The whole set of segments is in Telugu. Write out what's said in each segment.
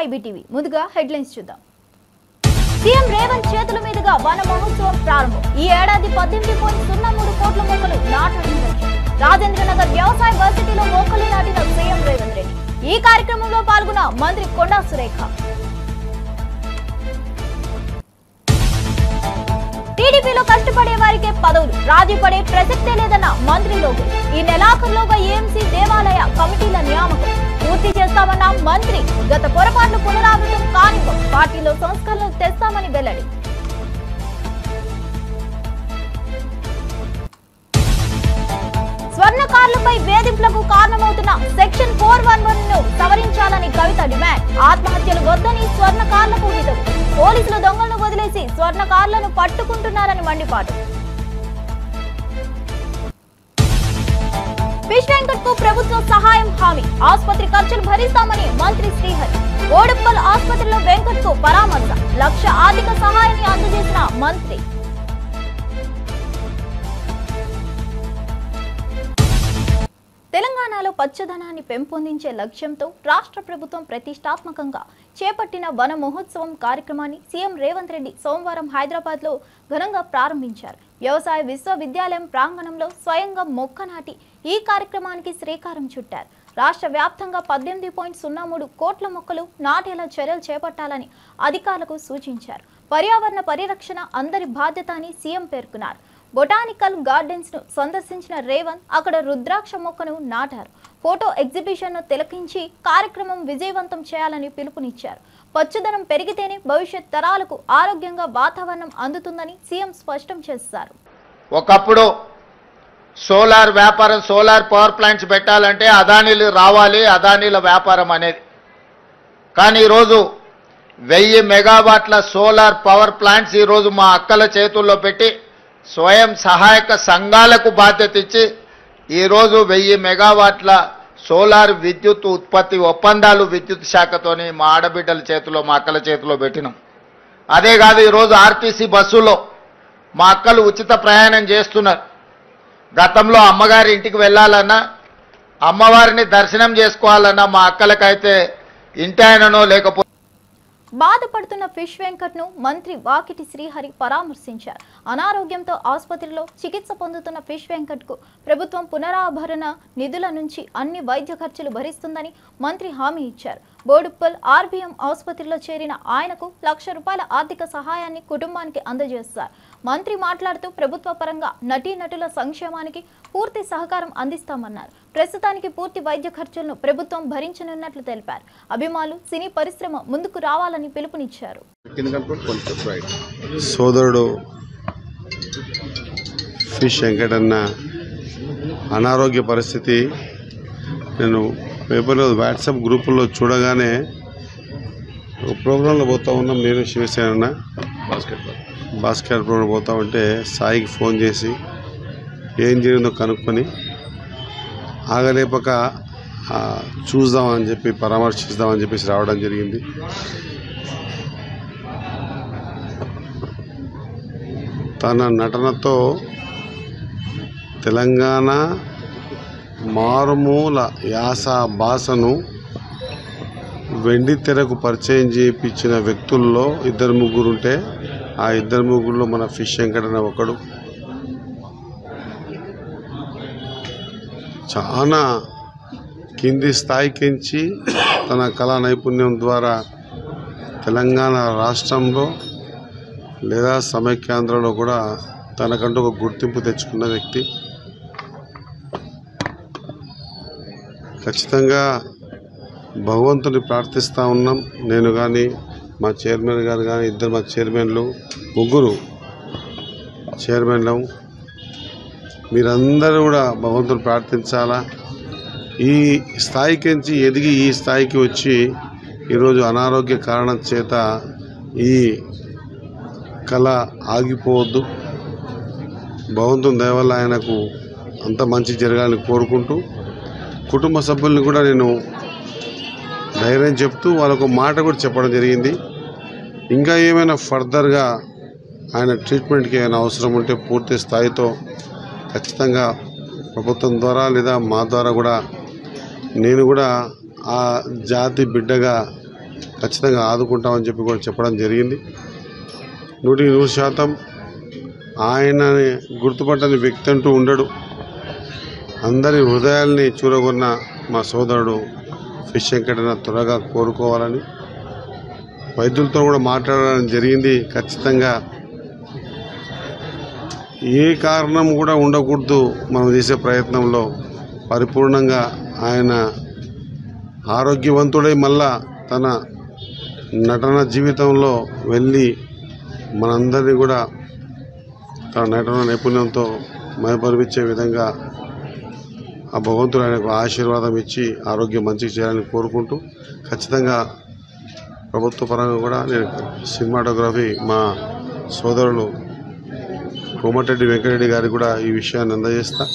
ఐబీటీవీ ముందుగా హెడ్లైన్స్ చూద్దాం. సీఎం రేవంత్ చేతుల మీదుగా వన మహోత్సవం ప్రారంభం. ఈ ఏడాది 18.03 కోట్ల మొక్కలు నాటడం లక్ష్యం. రాజేంద్రనగర్ వ్యవసాయ వర్సిటీలో మొక్కలు నాటిన సీఎం రేవంత్ రెడ్డి. ఈ కార్యక్రమంలో పాల్గొన్న మంత్రి కొండా సురేఖ. టీడీపీలో కష్టపడే వారికే పదవులు, రాజీ పడే ప్రసక్తే లేదన్న మంత్రి లోకేష్. ఈ నెలాఖరులోగా ఏఎంసీ దేవాలయ కమిటీల నియామకం పూర్తి చేస్తామన్న మంత్రి. గత పొరపాట్లు పునరావృతం కానివ్వం, పార్టీలో సంస్కరణలు తెస్తామని వెల్లడి. స్వర్ణకారులపై వేధింపులకు కారణమవుతున్న సెక్షన్ 411ను సవరించాలని కవిత డిమాండ్. ఆత్మహత్యలు వద్దని స్వర్ణకారులకు హితవు. పోలీసులు దొంగలను వదిలేసి స్వర్ణకారులను పట్టుకుంటున్నారని మండిపాటు. ఫిష్ వెంకట్ కు ప్రభుత్వం సహాయం హామీ. ఆసుపత్రి ఖర్చులు భరిస్తామని మంత్రి శ్రీహరి. ఓడుప్పల్ ఆసుపత్రిలో వెంకట్ కు పరామర్శ. 1 లక్ష ఆర్థిక సహాయాన్ని అందజేసిన మంత్రి. తెలంగాణలో పచ్చదనాన్ని పెంపొందించే లక్ష్యంతో రాష్ట్ర ప్రభుత్వం ప్రతిష్టాత్మకంగా చేపట్టిన వన మహోత్సవం కార్యక్రమాన్ని సీఎం రేవంత్ రెడ్డి సోమవారం హైదరాబాద్లో ఘనంగా ప్రారంభించారు. వ్యవసాయ విశ్వవిద్యాలయం ప్రాంగణంలో స్వయంగా మొక్క నాటి ఈ కార్యక్రమానికి శ్రీకారం చుట్టారు. రాష్ట్ర వ్యాప్తంగా 18.03 కోట్ల మొక్కలు నాటేలా చర్యలు చేపట్టాలని అధికారులకు సూచించారు. పర్యావరణ పరిరక్షణ అందరి బాధ్యత అని సీఎం పేర్కొన్నారు. బొటానికల్ గార్డెన్స్ ను సందర్శించిన రేవంత్ అక్కడ రుద్రాక్ష మొక్కను నాటారు. ఫోటో ఎగ్జిబిషన్ ను తిలకించి కార్యక్రమం విజయవంతం చేయాలని పిలుపునిచ్చారు. పచ్చదనం పెరిగితేనే భవిష్యత్ తరాలకు ఆరోగ్యంగా వాతావరణం అందుతుందని సీఎం స్పష్టం చేశారు. ఒకప్పుడు సోలార్ వ్యాపారం, సోలార్ పవర్ ప్లాంట్స్ పెట్టాలంటే అదానీలు రావాలి, అదానీల వ్యాపారం అనేది. కానీ ఈరోజు 1000 మెగావాట్ల సోలార్ పవర్ ప్లాంట్స్ ఈరోజు మా అక్కల చేతుల్లో పెట్టి స్వయం సహాయక సంఘాలకు బాధ్యత ఇచ్చి ఈరోజు 1000 మెగావాట్ల సోలార్ విద్యుత్ ఉత్పత్తి ఒప్పందాలు విద్యుత్ శాఖతోని మా ఆడబిడ్డల చేతిలో, మా అక్కల చేతిలో పెట్టినాం. అదే కాదు, ఈరోజు ఆర్టీసీ బస్సులో మా అక్కలు ఉచిత ప్రయాణం చేస్తున్నారు. గతంలో అమ్మగారి ఇంటికి వెళ్ళాలన్నా, అమ్మవారిని దర్శనం చేసుకోవాలన్నా మా అక్కలకైతే ఇంటి ఆయననో లేకపోతే బాధపడుతున్న ఫిష్ వెంకట్ ను మంత్రి వాకిటి శ్రీహరి పరామర్శించారు. అనారోగ్యంతో ఆసుపత్రిలో చికిత్స పొందుతున్న ఫిష్ వెంకట్ కు ప్రభుత్వం పునరాభరణ నిధుల నుంచి అన్ని వైద్య ఖర్చులు భరిస్తుందని మంత్రి హామీ ఇచ్చారు. బోడుప్పల్ ఆర్బీఎం ఆసుపత్రిలో చేరిన ఆయనకు 1 లక్ష రూపాయల ఆర్థిక సహాయాన్ని కుటుంబానికి అందజేస్తారు. మంత్రి మాట్లాడుతూ ప్రభుత్వ పరంగా నటీనటుల సంక్షేమానికి పూర్తి సహకారం అందిస్తామన్నారు. ప్రస్తుతానికి పూర్తి వైద్య ఖర్చులను ప్రభుత్వం భరించనున్నట్లు తెలిపారు. అభిమానులు, సినీ పరిశ్రమ ముందుకు రావాలని పిలుపునిచ్చారు. సోదరుడు ఫిష్ వెంకటన్న అనారోగ్య పరిస్థితి నేను పేపర్లో, వాట్సాప్ గ్రూపుల్లో చూడగానే ఒక ప్రోగ్రాంలో పోతా ఉన్నాం. నేను శివసేన బాస్కెట్ ప్రోగ్రాం పోతా ఉంటే సాయికి ఫోన్ చేసి ఏం జరిగిందో కనుక్కొని ఆగలేపక చూద్దామని చెప్పి, పరామర్శిద్దామని చెప్పేసి రావడం జరిగింది. తన నటనతో తెలంగాణ మారుమూల యాస భాషను వెండి తెరకు పరిచయం చేయించిన వ్యక్తుల్లో 2-3 ఉంటే ఆ 2-3లో మన ఫిష్ వెంకటన్న ఒకడు. చాలా కింది స్థాయికించి తన కళా నైపుణ్యం ద్వారా తెలంగాణ రాష్ట్రంలో లేదా సమైక్యాంధ్రలో కూడా తనకంటూ ఒక గుర్తింపు తెచ్చుకున్న వ్యక్తి. ఖచ్చితంగా భగవంతుని ప్రార్థిస్తూ ఉన్నాం. నేను కానీ, మా చైర్మన్ గారు కానీ, ఇద్దరు మా చైర్మన్లు, 3 చైర్మన్లు, మీరందరూ కూడా భగవంతుని ప్రార్థించాలా. ఈ స్థాయికించి ఎదిగి ఈ స్థాయికి వచ్చి ఈరోజు అనారోగ్య కారణం చేత ఈ కళ ఆగిపోవద్దు. భగవంతుని దయ వల్ల ఆయనకు అంత మంచి జరగాలని కోరుకుంటూ, కుటుంబ సభ్యుల్ని కూడా నేను ధైర్యం చెప్తూ వాళ్ళకు మాట కూడా చెప్పడం జరిగింది. ఇంకా ఏమైనా ఫర్దర్గా ఆయన ట్రీట్మెంట్కి ఏమైనా అవసరం ఉంటే పూర్తి స్థాయితో ఖచ్చితంగా ప్రభుత్వం ద్వారా లేదా మా ద్వారా కూడా నేను కూడా ఆ జాతి బిడ్డగా ఖచ్చితంగా ఆదుకుంటామని చెప్పి కూడా చెప్పడం జరిగింది. 100% ఆయన గుర్తుపట్టని వ్యక్తి అంటూ ఉండడు. అందరి హృదయాల్ని చూరగొన్న మా సోదరుడు ఫిష్ వెంకటన్న త్వరగా కోరుకోవాలని వైద్యులతో కూడా మాట్లాడడం జరిగింది. ఖచ్చితంగా ఏ కారణం కూడా ఉండకూడదు మనం చేసే ప్రయత్నంలో. పరిపూర్ణంగా ఆయన ఆరోగ్యవంతుడై మళ్ళా తన నటన జీవితంలో వెళ్ళి మనందరినీ కూడా తన నటన నైపుణ్యంతో మైపరిపించే విధంగా ఆ భగవంతుడు ఆయనకు ఆశీర్వాదం ఇచ్చి ఆరోగ్యం మంచిగా చేయాలని కోరుకుంటూ, ఖచ్చితంగా ప్రభుత్వ పరంగా కూడా నేను సినిమాటోగ్రఫీ మా సోదరులు కోమటిరెడ్డి వెంకటరెడ్డి గారికి కూడా ఈ విషయాన్ని అందజేస్తా.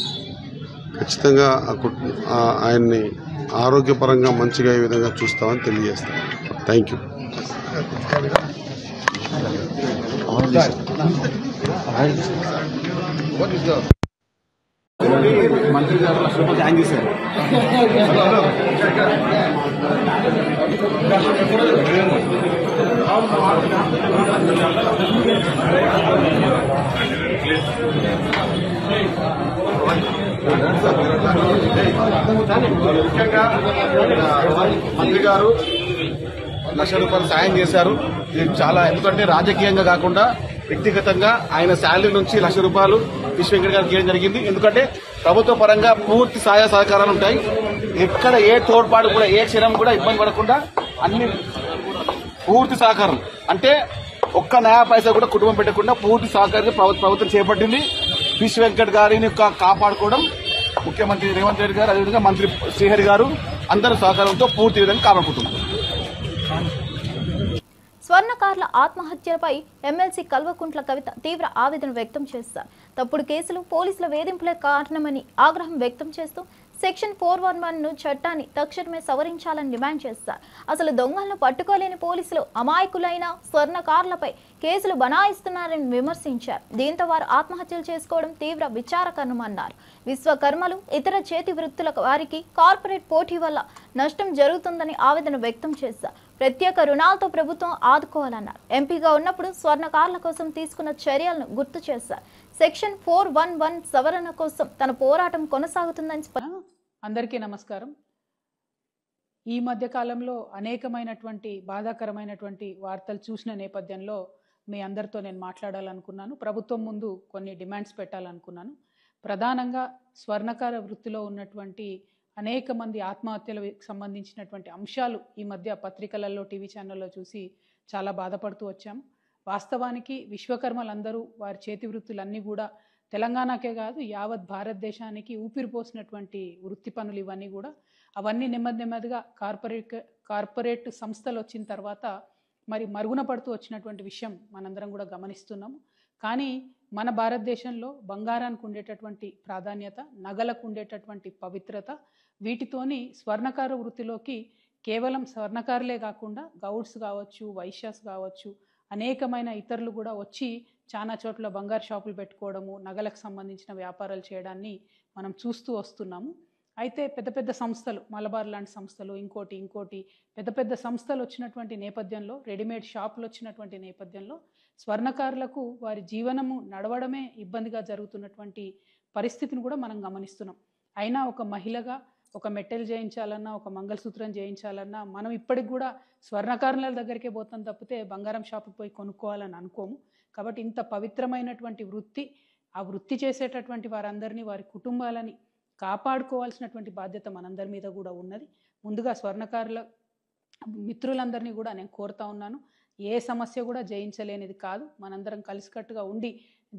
ఖచ్చితంగా ఆయన్ని ఆరోగ్యపరంగా మంచిగా ఈ విధంగా చూస్తామని తెలియజేస్తాను. Thank you. మంత్రి గారు రూపాయలు జాయిన్ చేశారు. ముఖ్యంగా మంత్రి గారు ₹1,00,000 సాయం చేశారు. ఇది చాలా, ఎందుకంటే రాజకీయంగా కాకుండా వ్యక్తిగతంగా ఆయన శాలరీ నుంచి ₹1,00,000 ఫిష్ వెంకట గారికి ఇవ్వడం జరిగింది. ఎందుకంటే ప్రభుత్వ పరంగా పూర్తి సహాయ సహకారాలు ఉంటాయి. ఎక్కడ ఏ తోడ్పాటు కూడా, ఏ క్షణం కూడా ఇబ్బంది పడకుండా అన్ని పూర్తి సహకారం, అంటే ఒక్క నయా పైసా కూడా కుటుంబం పెట్టకుండా పూర్తి సహకారం ప్రభుత్వం చేపట్టింది. ఫిష్ వెంకట గారిని కాపాడుకోవడం ముఖ్యమంత్రి రేవంత్ రెడ్డి గారు, అదేవిధంగా మంత్రి శ్రీహరి గారు అందరూ సహకారంతో పూర్తి విధంగా కాపాడుకుంటున్నారు. స్వర్ణకారుల ఆత్మహత్యలపై ఎమ్మెల్సీ కల్వకుంట్ల కవిత తీవ్ర ఆవేదన వ్యక్తం చేశారు. తప్పుడు కేసులు పోలీసుల వేధింపులే కారణమని ఆగ్రహం వ్యక్తం చేస్తూ సెక్షన్ 411 చట్టాన్ని తక్షణమే సవరించాలని డిమాండ్ చేశారు. అసలు దొంగలను పట్టుకోలేని పోలీసులు అమాయకులైన స్వర్ణకారులపై కేసులు బనాయిస్తున్నారని విమర్శించారు. దీంతో వారు ఆత్మహత్యలు చేసుకోవడం తీవ్ర విచారకరమన్నారు. విశ్వకర్మలు, ఇతర చేతి వృత్తుల వారికి కార్పొరేట్ పోటీ వల్ల నష్టం జరుగుతుందని ఆవేదన వ్యక్తం చేశారు. ప్రత్యేక రుణాలతో ప్రభుత్వం ఆదుకోవాలన్నారు. ఎంపీగా ఉన్నప్పుడు స్వర్ణకారుల కోసం తీసుకున్న చర్యలను గుర్తు చేశారు. సెక్షన్ 411 సవరణ కోసం తన పోరాటం కొనసాగుతుందని. అందరికీ నమస్కారం. ఈ మధ్య కాలంలో అనేకమైనటువంటి బాధాకరమైనటువంటి వార్తలు చూసిన నేపథ్యంలో మీ అందరితో నేను మాట్లాడాలనుకున్నాను. ప్రభుత్వం ముందు కొన్ని డిమాండ్స్ పెట్టాలనుకున్నాను. ప్రధానంగా స్వర్ణకార వృత్తిలో ఉన్నటువంటి అనేక మంది ఆత్మహత్యలకు సంబంధించినటువంటి అంశాలు ఈ మధ్య పత్రికలలో, టీవీ ఛానల్లో చూసి చాలా బాధపడుతూ వచ్చాము. వాస్తవానికి విశ్వకర్మలందరూ వారి చేతి వృత్తులన్నీ కూడా తెలంగాణకే కాదు యావత్ భారతదేశానికి ఊపిరిపోసినటువంటి వృత్తి పనులు ఇవన్నీ కూడా. అవన్నీ నెమ్మదిగా కార్పొరేట్ సంస్థలు వచ్చిన తర్వాత మరి మరుగున పడుతూ వచ్చినటువంటి విషయం మనందరం కూడా గమనిస్తున్నాము. కానీ మన భారతదేశంలో బంగారానికి ఉండేటటువంటి ప్రాధాన్యత, నగలకు ఉండేటటువంటి పవిత్రత, వీటితోని స్వర్ణకార వృత్తిలోకి కేవలం స్వర్ణకారులే కాకుండా గౌడ్స్ కావచ్చు, వైశ్యాస్ కావచ్చు, అనేకమైన ఇతరులు కూడా వచ్చి చాలా చోట్ల బంగారు షాపులు పెట్టుకోవడము, నగలకు సంబంధించిన వ్యాపారాలు చేయడాన్ని మనం చూస్తూ వస్తున్నాము. అయితే పెద్ద పెద్ద సంస్థలు, మలబార్ లాంటి సంస్థలు, ఇంకోటి పెద్ద పెద్ద సంస్థలు వచ్చినటువంటి నేపథ్యంలో, రెడీమేడ్ షాపులు వచ్చినటువంటి నేపథ్యంలో స్వర్ణకారులకు వారి జీవనము నడవడమే ఇబ్బందిగా జరుగుతున్నటువంటి పరిస్థితిని కూడా మనం గమనిస్తున్నాం. అయినా ఒక మహిళగా ఒక మెట్టెలు చేయించాలన్నా, ఒక మంగళసూత్రం చేయించాలన్నా మనం ఇప్పటికి కూడా స్వర్ణకారుల దగ్గరికే పోతాం తప్పితే బంగారం షాపుకి పోయి కొనుక్కోవాలని అనుకోము. కాబట్టి ఇంత పవిత్రమైనటువంటి వృత్తి, ఆ వృత్తి చేసేటటువంటి వారందరినీ, వారి కుటుంబాలని కాపాడుకోవాల్సినటువంటి బాధ్యత మనందరి మీద కూడా ఉన్నది. ముందుగా స్వర్ణకారుల మిత్రులందరినీ కూడా నేను కోరుతా ఉన్నాను, ఏ సమస్య కూడా జయించలేనిది కాదు. మనందరం కలిసికట్టుగా ఉండి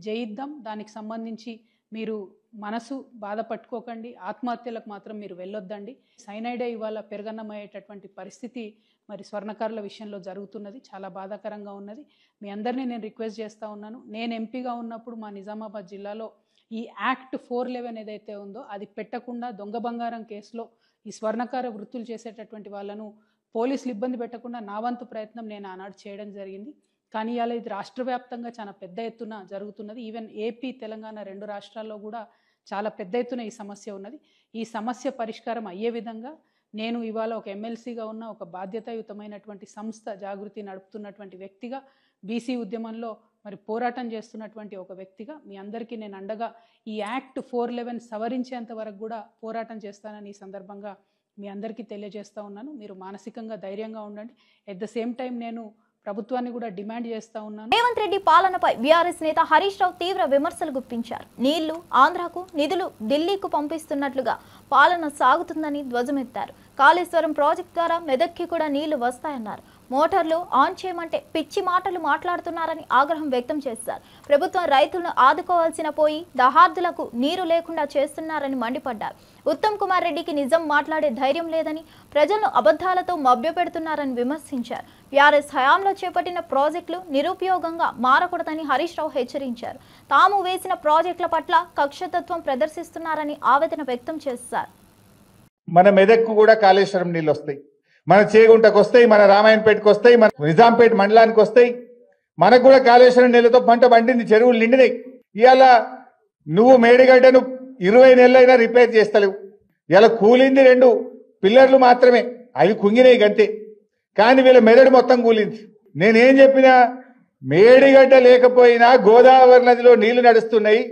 జయిద్దాం. దానికి సంబంధించి మీరు మనసు బాధపట్టుకోకండి, ఆత్మహత్యలకు మాత్రం మీరు వెళ్ళొద్దండి. సైనైడే ఇవాళ పెరగన్నమయ్యేటటువంటి పరిస్థితి మరి స్వర్ణకారుల విషయంలో జరుగుతున్నది. చాలా బాధాకరంగా ఉన్నది. మీ అందరినీ నేను రిక్వెస్ట్ చేస్తూ ఉన్నాను. నేను ఎంపీగా ఉన్నప్పుడు మా నిజామాబాద్ జిల్లాలో ఈ యాక్ట్ 411 ఏదైతే ఉందో అది పెట్టకుండా దొంగ బంగారం కేసులో ఈ స్వర్ణకార వృత్తులు చేసేటటువంటి వాళ్ళను పోలీసులు ఇబ్బంది పెట్టకుండా నా వంతు ప్రయత్నం నేను ఆనాడు చేయడం జరిగింది. కానీ ఇవాళ ఇది రాష్ట్ర వ్యాప్తంగా చాలా పెద్ద ఎత్తున జరుగుతున్నది. ఈవెన్ ఏపీ, తెలంగాణ 2 రాష్ట్రాల్లో కూడా చాలా పెద్ద ఎత్తున ఈ సమస్య ఉన్నది. ఈ సమస్య పరిష్కారం అయ్యే విధంగా నేను ఇవాళ ఒక ఎమ్మెల్సీగా ఉన్న ఒక బాధ్యతాయుతమైనటువంటి సంస్థ జాగృతి నడుపుతున్నటువంటి వ్యక్తిగా, బీసీ ఉద్యమంలో మరి పోరాటం చేస్తున్నటువంటి ఒక వ్యక్తిగా మీ అందరికీ నేను అండగా ఈ యాక్ట్ 411 సవరించేంత వరకు కూడా పోరాటం చేస్తానని ఈ సందర్భంగా మీ అందరికీ తెలియజేస్తూ ఉన్నాను. మీరు మానసికంగా ధైర్యంగా ఉండండి. ఎట్ ద సేమ్ టైం నేను ప్రభుత్వాన్ని కూడా డిమాండ్ చేస్తా ఉన్నాను. రేవంత్ రెడ్డి పాలనపై బీఆర్ఎస్ నేత హరీష్ రావు తీవ్ర విమర్శలు గుప్పించారు. నీళ్లు ఆంధ్రాకు, నిధులు ఢిల్లీకు పంపిస్తున్నట్లుగా పాలన సాగుతుందని ధ్వజమెత్తారు. కాళేశ్వరం ప్రాజెక్టు ద్వారా మెదక్కి కూడా నీళ్లు వస్తాయన్నారు. మోటార్లు ఆన్ చేయమంటే పిచ్చి మాటలు మాట్లాడుతున్నారని ఆగ్రహం వ్యక్తం చేశారు. ప్రభుత్వం రైతులను ఆదుకోవాల్సిన పోయి దహార్దులకు నీరు లేకుండా చేస్తున్నారని మండిపడ్డారు. ఉత్తమ్ కుమార్ రెడ్డికి నిజం మాట్లాడే ధైర్యం లేదని, ప్రజలను అబద్ధాలతో మభ్యపెడుతున్నారని విమర్శించారు. బీఆర్ఎస్ హయాంలో చేపట్టిన ప్రాజెక్టులు నిరుపయోగంగా మారకూడదని హరీష్ రావు హెచ్చరించారు. తాము వేసిన ప్రాజెక్టుల పట్ల కక్షతత్వం ప్రదర్శిస్తున్నారని ఆవేదన వ్యక్తం చేశారు. మన మెదక్కు కూడా కాళేశ్వరం నీళ్ళు వస్తాయి, మన చేగుంటకు వస్తాయి, మన రామాయణపేటకు వస్తాయి, మన నిజాంపేట మండలానికి వస్తాయి. మనకు కూడా కాళేశ్వరం నీళ్ళతో పంట పండింది, చెరువులు నిండినాయి. ఇవాళ నువ్వు మేడిగడ్డను 20 నెలలైనా రిపేర్ చేస్తలేవు. ఇలా కూలింది 2 పిల్లర్లు మాత్రమే, అవి కుంగినాయి గంతే. కానీ వీళ్ళ మెదడు మొత్తం కూలింది. నేనేం చెప్పినా, మేడిగడ్డ లేకపోయినా గోదావరి నదిలో నీళ్లు నడుస్తున్నాయి.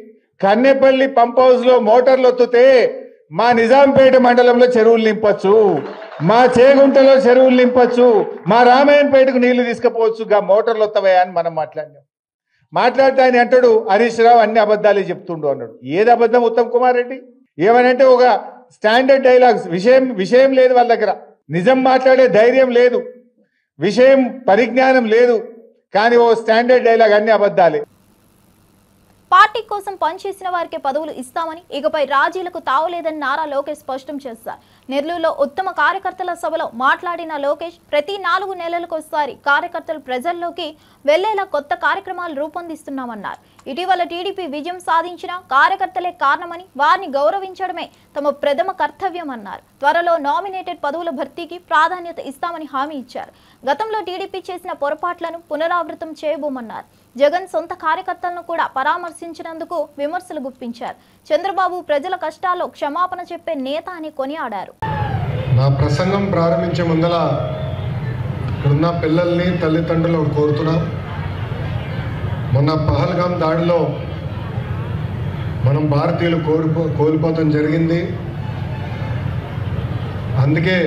కన్నెపల్లి పంప్ హౌస్ లో మోటార్లు ఒత్తుతే మా నిజాంపేట మండలంలో చెరువులు నింపచ్చు, మా చేగుంటలో చెరువులు నింపచ్చు, మా రామాయణపేటకు నీళ్లు తీసుకుపోవచ్చు. గా మోటార్లు వస్తావా అని మనం మాట్లాడినాం. మాట్లాడితే ఆయన అంటాడు హరీష్ రావు అన్ని అబద్ధాలే చెప్తుండు అన్నాడు. ఏది అబద్ధం ఉత్తమ్ కుమార్ రెడ్డి? ఏమనంటే ఒక స్టాండర్డ్ డైలాగ్స్, విషయం లేదు వాళ్ళ దగ్గర, నిజం మాట్లాడే ధైర్యం లేదు, విషయం పరిజ్ఞానం లేదు. కానీ ఓ స్టాండర్డ్ డైలాగ్ అన్ని అబద్ధాలే. పార్టీ కోసం పనిచేసిన వారికే పదవులు ఇస్తామని, ఇకపై రాజీలకు తావులేదని నారా లోకేష్ స్పష్టం చేశారు. నెల్లూరులో ఉత్తమ కార్యకర్తల సభలో మాట్లాడిన లోకేష్, ప్రతి 4 నెలలకోసారి కార్యకర్తలు ప్రజల్లోకి వెళ్లేలా కొత్త కార్యక్రమాలు రూపొందిస్తున్నామన్నారు. ఇటీవల టీడీపీ విజయం సాధించిన కార్యకర్తలే కారణమని, వారిని గౌరవించడమే తమ ప్రథమ కర్తవ్యమన్నారు. త్వరలో నామినేటెడ్ పదవుల భర్తీకి ప్రాధాన్యత ఇస్తామని హామీ ఇచ్చారు. గతంలో టీడీపీ చేసిన పొరపాట్లను పునరావృతం చేయబోమన్నారు. జగన్ సొంత కార్యకర్తలను కూడా పరామర్శించినందుకు విమర్శలు గుప్పించారు. చంద్రబాబు ప్రజల కష్టాల్లో క్షమాపణ చెప్పే నేత అని కొనియాడారు. నా ప్రసంగం ప్రారంభించే ముందల ఇక్కడున్న పిల్లల్ని తల్లిదండ్రులు కోరుతున్నాం. మొన్న పహల్గాం దాడిలో మనం భారతీయులు కోల్పోవడం జరిగింది. అందుకే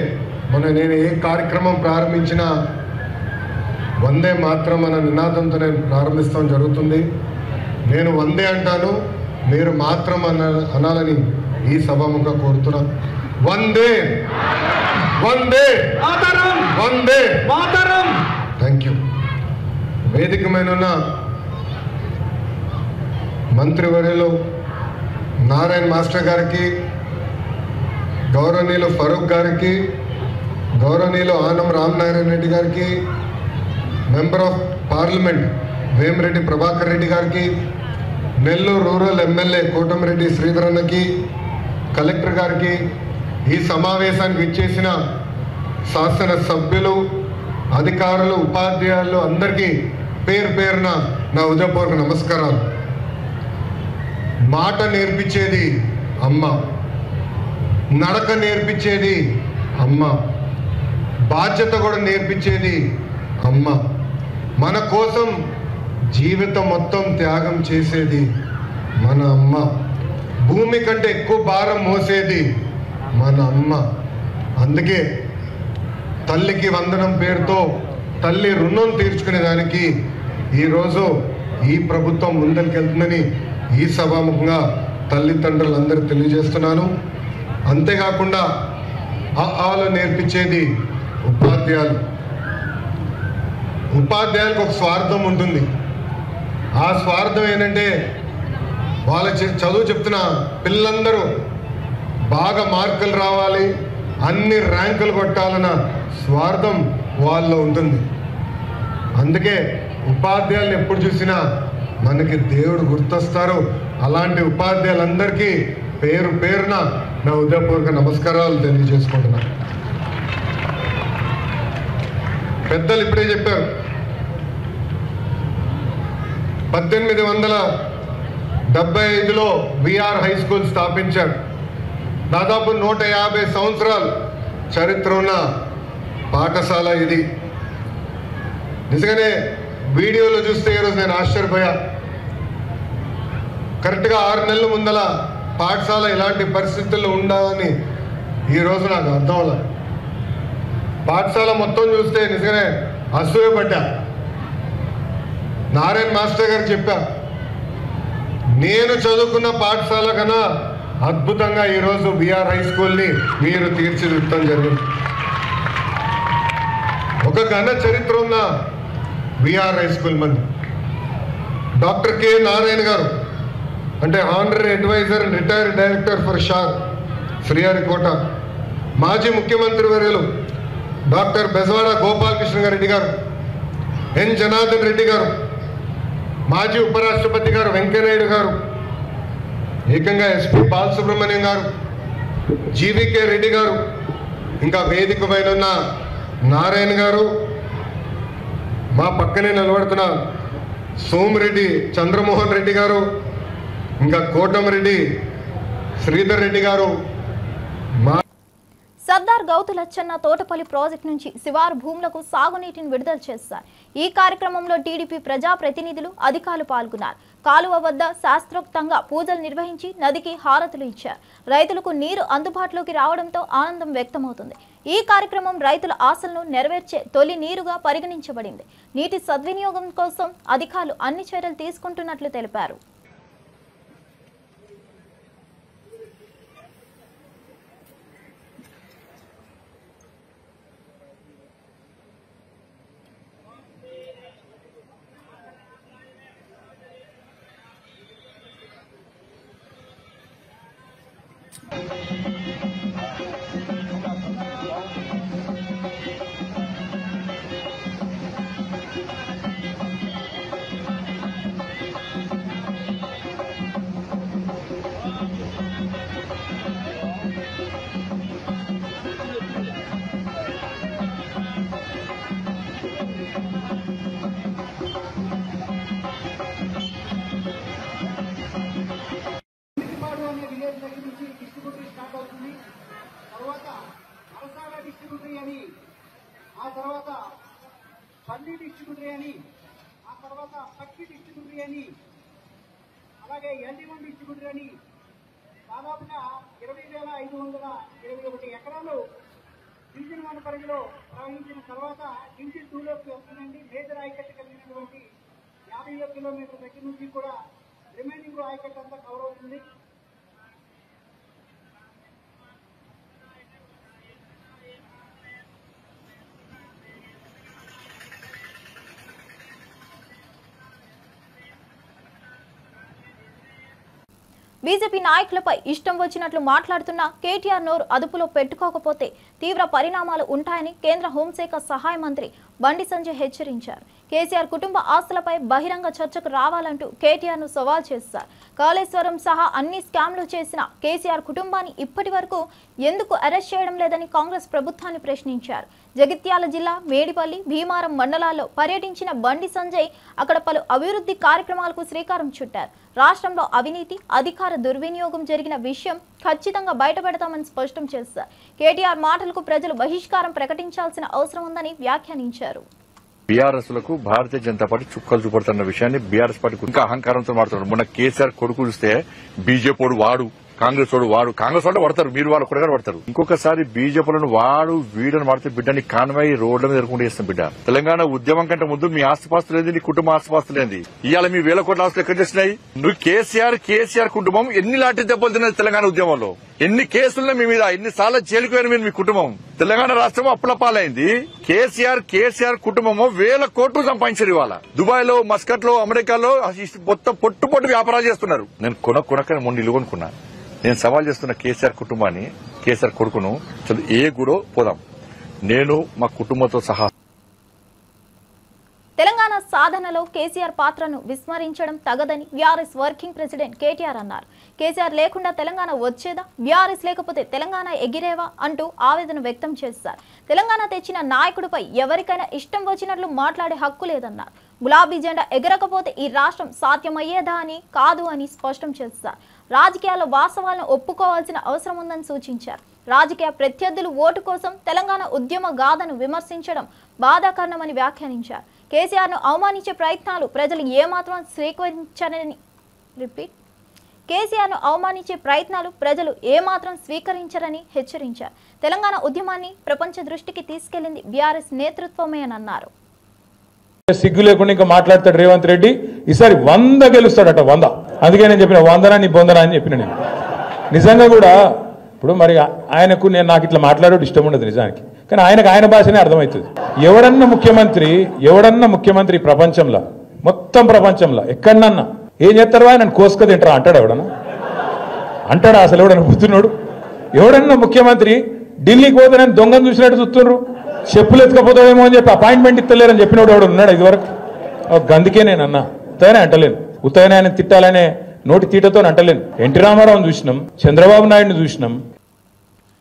నేను ఏ కార్యక్రమం ప్రారంభించినా వందే మాత్రం అన్న నినాదంతో నేను ప్రారంభిస్తాం జరుగుతుంది. నేను వందే అంటాను, మీరు మాత్రం అనాలని ఈ సభాముఖంగా కోరుతున్నాం. వందే వందే వందే మాతరం. Thank you. వేదిక మీద ఉన్న మంత్రివర్యులు నారాయణ మాస్టర్ గారికి, గౌరవనీయులు ఫరూక్ గారికి, గౌరవనీయులు ఆనం రామనారాయణ రెడ్డి గారికి, member of parliament Vemireddy Prabhakar Reddy గారికి, నెల్లూరు రూరల్ ఎమ్మెల్యే కోటమిరెడ్డి శ్రీధరన్నకి, కలెక్టర్ గారికి, ఈ సమావేశానికి ఇచ్చేసిన శాసన సభ్యులు, అధికారులు, ఉపాధ్యాయులు అందరికీ పేరు పేరున నా హృదయపూర్వక నమస్కారాలు. మాట నేర్పించేది అమ్మ, నడక నేర్పించేది అమ్మ, బాధ్యత కూడా నేర్పించేది అమ్మ, మన కోసం జీవితం మొత్తం త్యాగం చేసేది మన అమ్మ, భూమి కంటే ఎక్కువ భారం మోసేది మన అమ్మ. అందుకే తల్లికి వందనం పేరుతో తల్లి రుణం తీర్చుకునే దానికి ఈరోజు ఈ ప్రభుత్వం ముందరికెళ్తుందని ఈ సభాముఖంగా తల్లిదండ్రులందరూ తెలియజేస్తున్నాను. అంతేకాకుండా ఆలు నేర్పించేది ఉపాధ్యాయులు. ఉపాధ్యాయులకు ఒక స్వార్థం ఉంటుంది. ఆ స్వార్థం ఏంటంటే వాళ్ళ చదువు చెప్తున్న పిల్లలందరూ బాగా మార్కులు రావాలి, అన్ని ర్యాంకులు కొట్టాలన్న స్వార్థం వాళ్ళలో ఉంటుంది. అందుకే ఉపాధ్యాయులను ఎప్పుడు చూసినా మనకి దేవుడు గుర్తొస్తారు. అలాంటి ఉపాధ్యాయులందరికీ పేరు పేరున నా హృదయపూర్వక నమస్కారాలు తెలియజేసుకుంటున్నా. పెద్దలు ఇప్పుడే చెప్పారు, 1875లో విఆర్ హై స్కూల్ స్థాపించారు. దాదాపు 150 సంవత్సరాలు చరిత్ర ఉన్న పాఠశాల ఇది. నిజంగానే వీడియోలో చూస్తే ఈరోజు నేను ఆశ్చర్యపోయా. కరెక్ట్గా 6 నెలల ముందల పాఠశాల ఇలాంటి పరిస్థితుల్లో ఉండాలని ఈరోజు నాకు అర్థం అవ్వలే. పాఠశాల మొత్తం చూస్తే నిజంగానే అసూయపడ్డా. నారాయణ మాస్టర్ గారు చెప్పా, నేను చదువుకున్న పాఠశాల కన్నా అద్భుతంగా ఈరోజు బిఆర్ హై స్కూల్ని మీరు తీర్చిదిద్దడం జరిగింది. ఒక ఘన చరిత్ర ఉన్న బిఆర్ హై స్కూల్ మంది. డాక్టర్ కె నారాయణ గారు అంటే honorary advisor and retired director for SHAR Sriharikota, మాజీ ముఖ్యమంత్రి వర్యులు డాక్టర్ బెజవాడ గోపాలకృష్ణ రెడ్డి గారు, ఎన్ జనార్దన్ రెడ్డి గారు, మాజీ ఉపరాష్ట్రపతి గారు వెంకయ్యనాయుడు గారు, ఏకంగా ఎస్పీ బాలసుబ్రహ్మణ్యం గారు, జీవీకే రెడ్డి గారు, ఇంకా వేదిక పైన ఉన్న నారాయణ గారు, మా పక్కనే నిలబడుతున్న సోమిరెడ్డి చంద్రమోహన్ రెడ్డి గారు, ఇంకా కోటమిరెడ్డి శ్రీధర్ రెడ్డి గారు, సర్దార్ గౌతు లచ్చన్న తోటపల్లి ప్రాజెక్టు నుంచి శివారు భూములకు సాగునీటిని విడుదల చేశారు. ఈ కార్యక్రమంలో టీడీపీ ప్రజాప్రతినిధులు అధికారులు పాల్గొన్నారు. కాలువ వద్ద శాస్త్రోక్తంగా పూజలు నిర్వహించి నదికి హారతులు ఇచ్చారు. రైతులకు నీరు అందుబాటులోకి రావడంతో ఆనందం వ్యక్తమవుతుంది. ఈ కార్యక్రమం రైతుల ఆశలను నెరవేర్చే తొలి నీరుగా పరిగణించబడింది. నీటి సద్వినియోగం కోసం అధికారులు అన్ని చర్యలు తీసుకుంటున్నట్లు తెలిపారు. పల్లి డిస్ట్రిబ్యూటరీ అని, ఆ తర్వాత పక్కి డిస్ట్రిబ్యూటరీ అని, అలాగే ఎల్డి1 డిస్ట్రిబ్యూటరీ అని దాదాపుగా 20,521 ఎకరాలు డివిజన్ 1 పరిధిలో ప్రవహించిన తర్వాత డివిజన్ 2లోకి వస్తుందండి. మేజర్ ఆయకట్టు కలిగినటువంటి 50 కిలోమీటర్ల దగ్గర నుంచి కూడా రిమైనింగ్ ఆయకట్టు అంతా కవర్ అవుతుంది. బీజేపీ నాయకులపై ఇష్టం వచ్చినట్లు మాట్లాడుతున్న కేటీఆర్ నోరు అదుపులో పెట్టుకోకపోతే తీవ్ర పరిణామాలు ఉంటాయని కేంద్ర హోంశాఖ సహాయ మంత్రి బండి సంజయ్ హెచ్చరించారు. కేసీఆర్ కుటుంబ ఆస్తులపై బహిరంగ చర్చకు రావాలంటూ కేటీఆర్ను సవాల్ చేశారు. కాళేశ్వరం సహా అన్ని స్కామ్లు చేసిన కేసీఆర్ కుటుంబాన్ని ఇప్పటి వరకు ఎందుకు అరెస్ట్ చేయడం లేదని కాంగ్రెస్ ప్రభుత్వాన్ని ప్రశ్నించారు. జగిత్యాల జిల్లా మేడిపల్లి, భీమారం మండలాల్లో పర్యటించిన బండి సంజయ్ అక్కడ పలు అభివృద్ధి కార్యక్రమాలకు శ్రీకారం చుట్టారు. రాష్ట్రంలో అవినీతి, అధికార దుర్వినియోగం జరిగిన విషయం ఖచ్చితంగా బయటపెడతామని స్పష్టం చేశారు. కేటీఆర్ మాటలకు ప్రజలు బహిష్కారం ప్రకటించాల్సిన అవసరం ఉందని వ్యాఖ్యానించారు. బీఆర్ఎస్ లకు భారతీయ జనతా పార్టీ చుక్కలు చూపడుతున్న విషయాన్ని బీఆర్ఎస్ పార్టీ ఇంకా అహంకారంతో మాట్లాడుతున్నారు. మొన్న కేసీఆర్ కొడుకు చూస్తే బీజేపీ వాడు, కాంగ్రెస్ వాడు, కాంగ్రెస్ వాళ్ళు పడతారు, మీరు వాళ్ళు కూడా పడతారు. ఇంకొకసారి బీజేపీలను వాడు వీడని వాడితే బిడ్డని కాన్వాయ్ రోడ్ల మీద ఎదుర్కొంటూ చేస్తాం. బిడ్డ తెలంగాణ ఉద్యమం కంటే ముందు మీ ఆస్తిపాస్తులు ఏంది, నీ కుటుంబ ఆస్తిపాస్తులు ఏంది? ఇవాళ మీ 1000 కోట్ల ఆస్తులు ఎక్కడ చేసినాయి? నువ్వు కేసీఆర్ కుటుంబం ఎన్ని లాంటి దెబ్బలు తిన్నది తెలంగాణ ఉద్యమంలో? ఎన్ని కేసుల్లో మీ మీద, ఎన్నిసార్లు జైలుకు పోయిన మీరు మీ కుటుంబం? తెలంగాణ రాష్ట్రం అప్పుల పాలైంది. కేసీఆర్ కుటుంబము 1000 కోట్లు సంపాదించారు. ఇవాళ దుబాయ్ లో, మస్కట్ లో, అమెరికాలో మొత్తం పొట్టు వ్యాపారాలు చేస్తున్నారు. నేను కొనక్కని మొన్న ఇల్లు కొనుక్కున్నా. నేను సవాల్ చేస్తున్న కేసీఆర్ కుటుంబాన్ని, కేసీఆర్ కొడుకును, చదువు ఏ గుడో పోదాం, నేను మా కుటుంబంతో సహా. తెలంగాణ సాధనలో కేసీఆర్ పాత్రను విస్మరించడం తగదని బీఆర్ఎస్ వర్కింగ్ ప్రెసిడెంట్ కేటీఆర్ అన్నారు. కేసీఆర్ లేకుండా తెలంగాణ వచ్చేదా? బీఆర్ఎస్ లేకపోతే తెలంగాణ ఎగిరేవా అంటూ ఆవేదన వ్యక్తం చేశారు. తెలంగాణ తెచ్చిన నాయకుడిపై ఎవరికైనా ఇష్టం వచ్చినట్లు మాట్లాడే హక్కు లేదన్నారు. గులాబీ జెండా ఎగరకపోతే ఈ రాష్ట్రం సాధ్యమయ్యేదా అని కాదు అని స్పష్టం చేశారు. రాజకీయాల్లో వాస్తవాలను ఒప్పుకోవాల్సిన అవసరం ఉందని సూచించారు. రాజకీయ ప్రత్యర్థులు ఓటు కోసం తెలంగాణ ఉద్యమ గాథను విమర్శించడం బాధాకరణమని వ్యాఖ్యానించారు. కేసీఆర్ను అవమానించే ప్రయత్నాలు ప్రజలు ఏమాత్రం స్వీకరించరని హెచ్చరించారు. తెలంగాణ ఉద్యమాన్ని ప్రపంచ దృష్టికి తీసుకెళ్లింది బీఆర్ఎస్ నేతృత్వమే అని అన్నారు. సిగ్గు లేకుండా ఇంకా మాట్లాడతాడు రేవంత్ రెడ్డి. ఈసారి 100 గెలుస్తాడట, 100. అందుకే నేను చెప్పిన 100 నీ బొందనా అని చెప్పిన. నేను నిజంగా కూడా ఇప్పుడు మరి ఆయనకు నాకు ఇట్లా మాట్లాడేది ఇష్టం ఉండదు నిజానికి, కానీ ఆయనకు ఆయన భాషనే అర్థమవుతుంది. ఎవడన్నా ముఖ్యమంత్రి ప్రపంచంలో, మొత్తం ప్రపంచంలో ఎక్కడన్నా ఏం చేస్తారో ఆయన కోసుక తింటారా అంటాడు? అంటాడా అసలు? ఎవడన్నా పుత్తున్నాడు? ఎవడన్నా ముఖ్యమంత్రి ఢిల్లీకి పోతే నేను దొంగను చూసినట్టు చూస్తున్నారు, చెప్పులు ఎత్తుకపోతాడేమో అని చెప్పి అపాయింట్మెంట్ ఇస్తలేరని చెప్పినోడు ఎవడు ఉన్నాడు ఇదివరకు? అందుకే నేను అన్నా, ఉత్తగానే అంటలేను, ఉత్తగానే ఆయన తిట్టాలనే నోటి తీటతో అంటలేను. ఎన్టీ రామారావును చూసినాం, చంద్రబాబు నాయుడుని చూసినాం.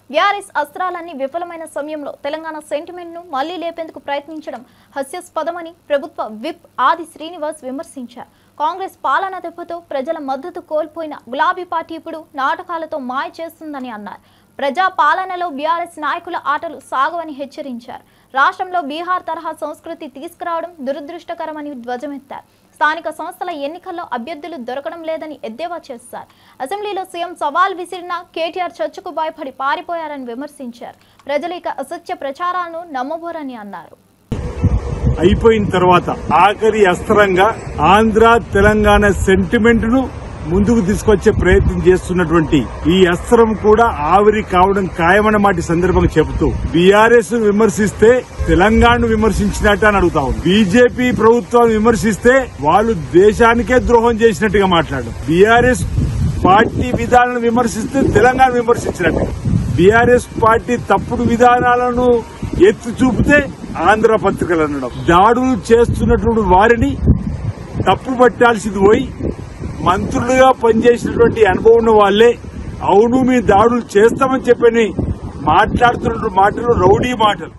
బీఆర్ఎస్ అస్త్రాలన్నీ విఫలమైన సమయంలో తెలంగాణ సెంటిమెంట్ ను మళ్లీ లేపేందుకు ప్రయత్నించడం హాస్యాస్పదమని ప్రభుత్వ విప్ ఆది శ్రీనివాస్ విమర్శించారు. కాంగ్రెస్ పాలన దెబ్బతో ప్రజల మద్దతు కోల్పోయిన గులాబీ పార్టీ ఇప్పుడు నాటకాలతో మాయ చేస్తుందని అన్నారు. ప్రజా పాలనలో బీఆర్ఎస్ నాయకుల ఆటలు సాగవని హెచ్చరించారు. రాష్ట్రంలో బీహార్ తరహా సంస్కృతి తీసుకురావడం దురదృష్టకరమని ధ్వజమెత్తారు. స్థానిక సంస్థల ఎన్నికల్లో అభ్యర్థులు దొరకడం లేదని ఎద్దేవా చేశారు. అసెంబ్లీలో సీఎం సవాల్ విసిరిన కేటీఆర్ చర్చకు భయపడి పారిపోయారని విమర్శించారు. ప్రజలు ఇక అసత్య ప్రచారాలను నమ్మబోరని అన్నారు. అయిపోయిన తర్వాత ఆఖరి అస్త్రంగా ఆంధ్ర తెలంగాణ సెంటిమెంట్ ను ముందుకు తీసుకొచ్చే ప్రయత్నం చేస్తున్నటువంటి ఈ అస్త్రం కూడా ఆవిరి కావడం ఖాయమన్నమాట సందర్భంగా చెబుతూ బీఆర్ఎస్ విమర్శిస్తే తెలంగాణను విమర్శించినట్టు అని అడుగుతా ఉంది. బీజేపీ ప్రభుత్వం విమర్శిస్తే వాళ్ళు దేశానికే ద్రోహం చేసినట్టుగా మాట్లాడడం. బీఆర్ఎస్ పార్టీ విధానాలను విమర్శిస్తే తెలంగాణ విమర్శించినట్టు. బీఆర్ఎస్ పార్టీ తప్పుడు విధానాలను ఎత్తి చూపితే ఆంధ్ర పత్రికలు అనడం. దాడులు చేస్తున్నటువంటి వారిని తప్పు పట్టాల్సింది పోయి మంత్రులుగా పనిచేసినటువంటి అనుభవం ఉన్న వాళ్లే అవును మీ దాడులు చేస్తామని చెప్పని మాట్లాడుతున్న మాటలు రౌడీ మాటలు.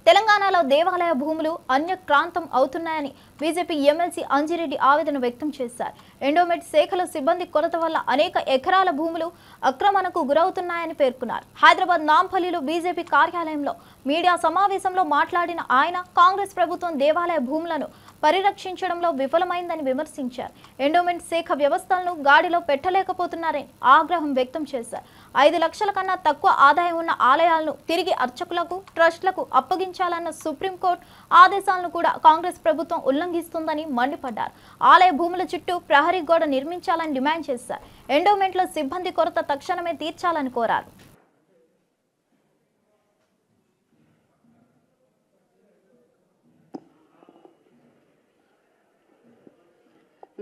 తెలంగాణలో దేవాలయ భూములు అన్యక్రాంతం అవుతున్నాయని బీజేపీ ఎమ్మెల్సీ అంజిరెడ్డి ఆవేదన వ్యక్తం చేశారు. ఎండోమెంట్ శాఖల సిబ్బంది కొరత వల్ల అనేక ఎకరాల భూములు ఆక్రమణకు గురవుతున్నాయని పేర్కొన్నారు. హైదరాబాద్ నాంపల్లిలో బీజేపీ కార్యాలయంలో మీడియా సమావేశంలో మాట్లాడిన ఆయన కాంగ్రెస్ ప్రభుత్వం దేవాలయ భూములను పరిరక్షించడంలో విఫలమైందని విమర్శించారు. ఎండోమెంట్ శాఖ వ్యవస్థలను గాడిలో పెట్టలేకపోతున్నారని ఆగ్రహం వ్యక్తం చేశారు. 5 లక్షల కన్నా తక్కువ ఆదాయం ఉన్న ఆలయాలను తిరిగి అర్చకులకు, ట్రస్టులకు అప్పగించాలన్న సుప్రీంకోర్టు ఆదేశాలను కూడా కాంగ్రెస్ ప్రభుత్వం ఉల్లంఘిస్తుందని మండిపడ్డారు. ఆలయ భూముల చుట్టూ ప్రహరీ గోడ నిర్మించాలని డిమాండ్ చేశారు. ఎండోమెంట్లో సిబ్బంది కొరత తక్షణమే తీర్చాలని కోరారు.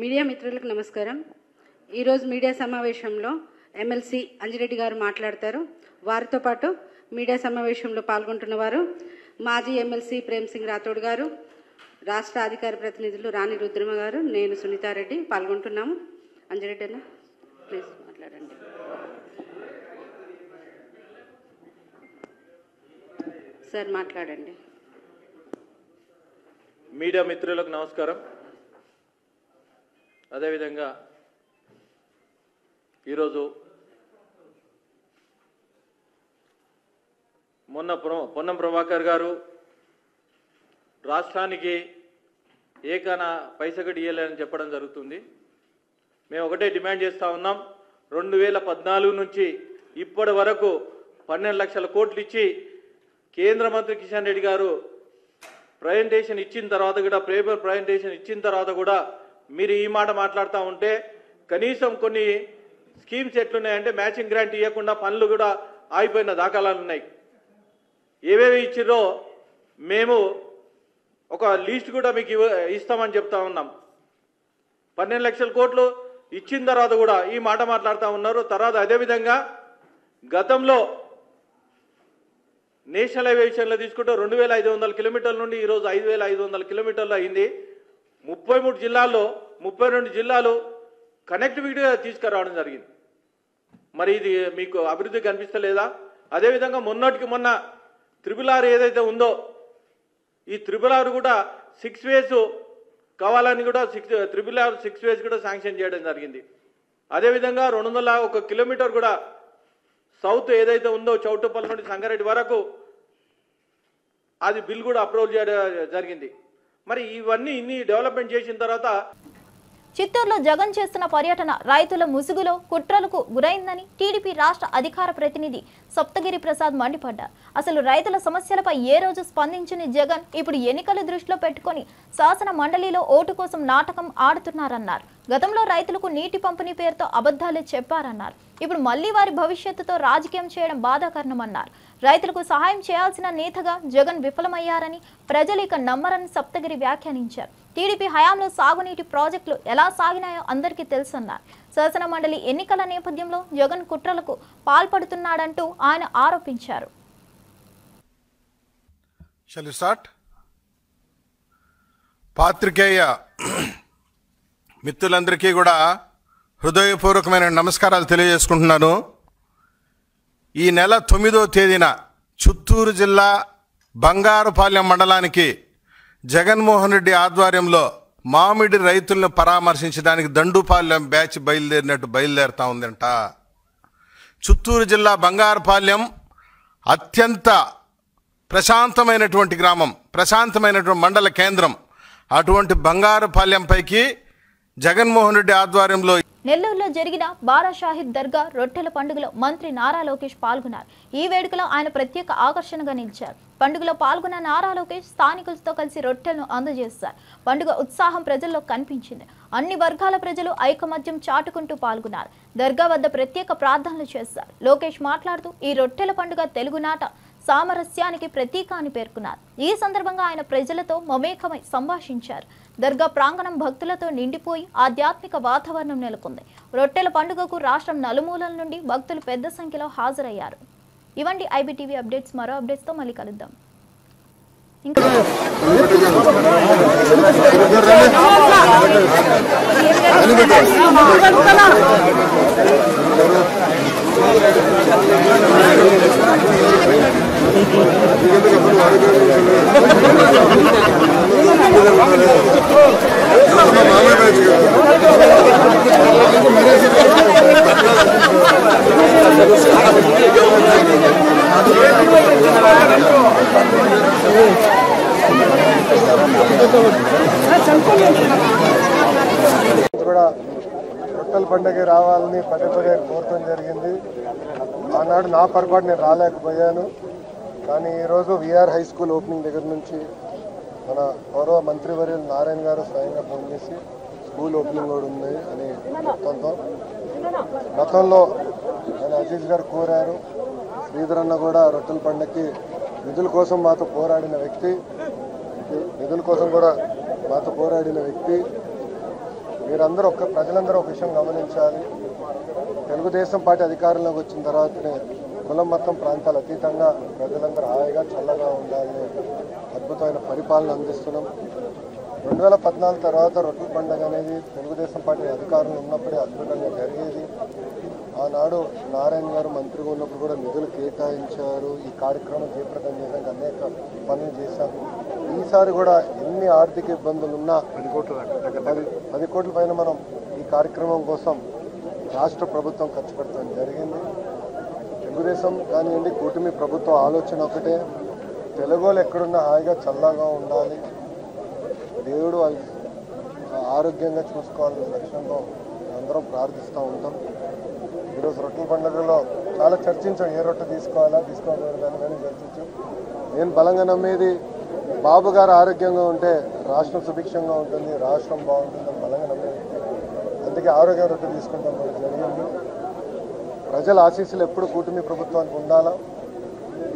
మీడియా మిత్రులకు నమస్కారం. ఈరోజు మీడియా సమావేశంలో ఎమ్మెల్సీ అంజిరెడ్డి గారు మాట్లాడతారు. వారితో పాటు మీడియా సమావేశంలో పాల్గొంటున్న వారు మాజీ ఎమ్మెల్సీ ప్రేమ్ సింగ్ రాథోడ్ గారు, రాష్ట్ర అధికార ప్రతినిధులు రాణి రుద్రమ గారు, నేను సునీతారెడ్డి పాల్గొంటున్నాము. అంజిరెడ్డి అన్న ప్లీజ్ మాట్లాడండి. సార్ మాట్లాడండి. మీడియా మిత్రులకు నమస్కారం. అదేవిధంగా ఈరోజు పొన్నం ప్రభాకర్ గారు రాష్ట్రానికి ఏకనా పైసగడి ఇయ్యలేని చెప్పడం జరుగుతుంది. మేము ఒకటే డిమాండ్ చేస్తూ ఉన్నాం. 2014 నుంచి ఇప్పటి వరకు 12 లక్షల కోట్లు ఇచ్చి కేంద్ర మంత్రి కిషన్ రెడ్డి గారు ప్రజెంటేషన్ ఇచ్చిన తర్వాత కూడా, పేపర్ ప్రజెంటేషన్ ఇచ్చిన తర్వాత కూడా మీరు ఈ మాట మాట్లాడుతూ ఉంటే కనీసం కొన్ని స్కీమ్స్ ఎట్లున్నాయంటే మ్యాచింగ్ గ్రాంట్ ఇవ్వకుండా పనులు కూడా ఆగిపోయిన దాఖలాలు ఉన్నాయి. ఏవేవి ఇచ్చిరో మేము ఒక లిస్ట్ కూడా మీకు ఇస్తామని చెప్తా ఉన్నాం. 12 లక్షల కోట్లు ఇచ్చిన తర్వాత కూడా ఈ మాట మాట్లాడుతూ ఉన్నారు. తర్వాత అదేవిధంగా గతంలో నేషనల్ హైవే విషయంలో తీసుకుంటే 2500 కిలోమీటర్ల నుండి ఈరోజు 5500 కిలోమీటర్లు అయింది. 33 జిల్లాల్లో 32 జిల్లాలు కనెక్టివిటీగా తీసుకురావడం జరిగింది. మరి ఇది మీకు అభివృద్ధి కనిపిస్తలేదా? అదేవిధంగా మొన్నటికి మొన్న త్రిపుల్ ఏదైతే ఉందో ఈ త్రిపుల్ కూడా 6 వేస్ కావాలని కూడా త్రిపుల్ 6 వేస్ కూడా శాంక్షన్ చేయడం జరిగింది. అదేవిధంగా 201 కిలోమీటర్ కూడా సౌత్ ఏదైతే ఉందో చౌటుప్పల్ నుండి సంగారెడ్డి వరకు అది బిల్ కూడా అప్రూవల్ చేయడం జరిగింది. మరి ఇవన్నీ ఇన్ని డెవలప్మెంట్ చేసిన తర్వాత చిత్తూరులో జగన్ చేస్తున్న పర్యటన రైతుల ముసుగులో కుట్రలకు గురైందని టీడీపీ రాష్ట్ర అధికార ప్రతినిధి సప్తగిరి ప్రసాద్ మండిపడ్డారు. అసలు రైతుల సమస్యలపై ఏ రోజు స్పందించని జగన్ ఇప్పుడు ఎన్నికలు దృష్టిలో పెట్టుకుని శాసన మండలిలో ఓటు కోసం నాటకం ఆడుతున్నారన్నారు. గతంలో రైతులకు నీటి పంపిణీ పేరుతో అబద్ధాలే చెప్పారన్నారు. ఇప్పుడు మళ్లీ వారి భవిష్యత్తుతో రాజకీయం చేయడం బాధాకరణమన్నారు. రైతులకు సహాయం చేయాల్సిన నేతగా జగన్ విఫలమయ్యారని, ప్రజలు ఇక నమ్మరని సప్తగిరి వ్యాఖ్యానించారు. టీడీపీ హయాంలో సాగునీటి ప్రాజెక్టులు ఎలా సాగినాయో అందరికీ తెలుసన్నారు. శాసన మండలి ఎన్నికల నేపథ్యంలో జగన్ కుట్రలకు పాల్పడుతున్నాడంటూ ఆయన ఆరోపించారు. పాత్రికేయ మిత్రులందరికీ కూడా హృదయపూర్వకమైన నమస్కారాలు తెలియజేసుకుంటున్నాను. ఈ నెల 9వ తేదీన చిత్తూరు జిల్లా బంగారుపాలెం మండలానికి జగన్మోహన్ రెడ్డి ఆధ్వర్యంలో మామిడి రైతులను పరామర్శించడానికి దండుపాలెం బ్యాచ్ బయలుదేరుతా ఉందంట. చిత్తూరు జిల్లా బంగారుపాలెం అత్యంత ప్రశాంతమైనటువంటి గ్రామం, ప్రశాంతమైనటువంటి మండల కేంద్రం. అటువంటి బంగారుపాలెం పైకి జగన్మోహన్ రెడ్డి ఆధ్వర్యంలో నెల్లూరులో జరిగిన బారా షాహిద్ దర్గా రొట్టెల పండుగలో మంత్రి నారా లోకేష్ పాల్గొన్నారు. ఈ వేడుకలో ఆయన ప్రత్యేక ఆకర్షణగా నిలిచారు. పండుగలో పాల్గొన్న నారా లోకేష్ స్థానికులతో కలిసి రొట్టెలను అందజేశారు. పండుగ ఉత్సాహం ప్రజల్లో కనిపించింది. అన్ని వర్గాల ప్రజలు ఐకమత్యం చాటుకుంటూ పాల్గొన్నారు. దర్గా వద్ద ప్రత్యేక ప్రార్థనలు చేశారు. లోకేష్ మాట్లాడుతూ ఈ రొట్టెల పండుగ తెలుగునాట సామరస్యానికి ప్రతీక అని పేర్కొన్నారు. ఈ సందర్భంగా ఆయన ప్రజలతో మమేకమై సంభాషించారు. దర్గా ప్రాంగణం భక్తులతో నిండిపోయి ఆధ్యాత్మిక వాతావరణం నెలకొంది. రొట్టెల పండుగకు రాష్ట్రం నలుమూలల నుండి భక్తులు పెద్ద సంఖ్యలో హాజరయ్యారు. ఇవండి ఐబీటీవీ అప్డేట్స్. మరో అప్డేట్స్తో మళ్ళీ కలుద్దాం. కూడా రొట్టెల పండుగ రావాలని పదే కోరటం జరిగింది. ఆనాడు నా పొరపాటు నేను రాలేకపోయాను. కానీ ఈరోజు విఆర్ హై స్కూల్ ఓపెనింగ్ దగ్గర నుంచి మన గౌరవ మంత్రివర్యులు నారాయణ గారు స్వయంగా ఫోన్ చేసి స్కూల్ ఓపెనింగ్ కూడా ఉంది అని చెప్తంతో గతంలో ఆయన అజీజ్ గారు కోరారు. శ్రీధర్ అన్న కూడా రొట్టెల పండుగకి నిధుల కోసం మాతో పోరాడిన వ్యక్తి. మీరందరూ ప్రజలందరూ ఒక విషయం గమనించాలి. తెలుగుదేశం పార్టీ అధికారంలోకి వచ్చిన తర్వాతనే కులం మతం ప్రాంతాల అతీతంగా ప్రజలందరూ హాయిగా చల్లగా ఉండాలని అద్భుతమైన పరిపాలన అందిస్తున్నాం. 2014 తర్వాత రొట్టెల పండుగ అనేది తెలుగుదేశం పార్టీ అధికారంలో ఉన్నప్పుడే అద్భుతంగా జరిగేది. ఆనాడు నారాయణ గారు మంత్రిగా ఉన్నప్పుడు కూడా నిధులు కేటాయించారు. ఈ కార్యక్రమం జయప్రదం చేయడానికి అనేక పనులు చేశాం. ఈసారి కూడా ఎన్ని ఆర్థిక ఇబ్బందులు ఉన్నా 10 కోట్ల పైన మనం ఈ కార్యక్రమం కోసం రాష్ట్ర ప్రభుత్వం ఖర్చు పెట్టడం జరిగింది. తెలుగుదేశం కానివ్వండి, కూటమి ప్రభుత్వం ఆలోచన ఒకటే, తెలుగులో ఎక్కడున్నా హాయిగా చల్లగా ఉండాలి, దేవుడు ఆరోగ్యంగా చూసుకోవాలనే లక్ష్యంతో అందరం ప్రార్థిస్తూ ఉంటాం. ఈరోజు రొట్టెల పండుగలో చాలా చర్చించాం, ఏ రొట్టె తీసుకోకూడదని కానీ చర్చించాం. నేను బలంగా నమ్మేది బాబు గారు ఆరోగ్యంగా ఉంటే రాష్ట్రం సుభిక్షంగా ఉంటుంది, రాష్ట్రం బాగుంటుందని బలంగా నమ్మేది. అందుకే ఆరోగ్య రొట్టె తీసుకుంటాం కూడా జరిగింది. ప్రజల ఆశీస్సులు ఎప్పుడు కూటమి ప్రభుత్వానికి ఉండాలా.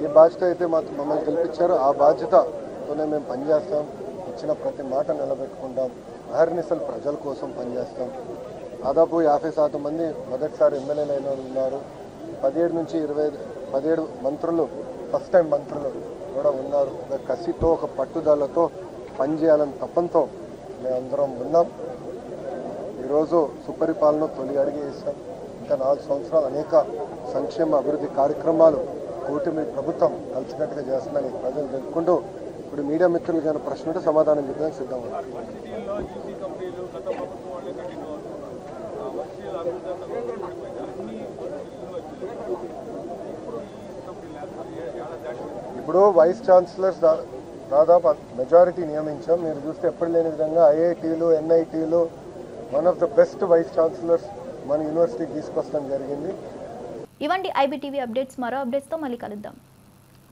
ఏ బాధ్యత అయితే మమ్మల్ని గెలిపించారో ఆ బాధ్యతతోనే మేము పనిచేస్తాం. ఇచ్చిన ప్రతి మాట నిలబెట్టుకుంటాం. అహర్నిశలు ప్రజల కోసం పనిచేస్తాం. దాదాపు 50% మంది మొదటిసారి ఎమ్మెల్యేలు అయిన వాళ్ళు ఉన్నారు. 17 నుంచి 17 మంత్రులు ఫస్ట్ టైం మంత్రులు కూడా ఉన్నారు. ఒక కసితో, ఒక పట్టుదలతో పనిచేయాలని తపంతో మేమందరం ఉన్నాం. ఈరోజు సుపరిపాలన తొలి అడిగి వేసాం. ఇంకా 4 సంవత్సరాలు అనేక సంక్షేమ అభివృద్ధి కార్యక్రమాలు కూటమి ప్రభుత్వం కలిసికట్టుగా చేస్తుందని ప్రజలు తెలుసుకుంటూ ఇప్పుడు మీడియా మిత్రులు కానీ ప్రశ్న ఉంటే సమాధానం చెప్పడానికి సిద్ధంగా ఉంది. ఇప్పుడు వైస్ ఛాన్సలర్స్ దాదాపు మెజారిటీ నియమించాం. మీరు చూస్తే ఎప్పుడు లేని విధంగా ఐఐటీలు, ఎన్ఐటీలు one of the best vice chancellors మన యూనివర్సిటీకి తీసుకొస్తాం జరిగింది. ఇవండి IBTV అప్డేట్స్. మరో అప్డేట్స్తో మళ్ళీ కలుద్దాం.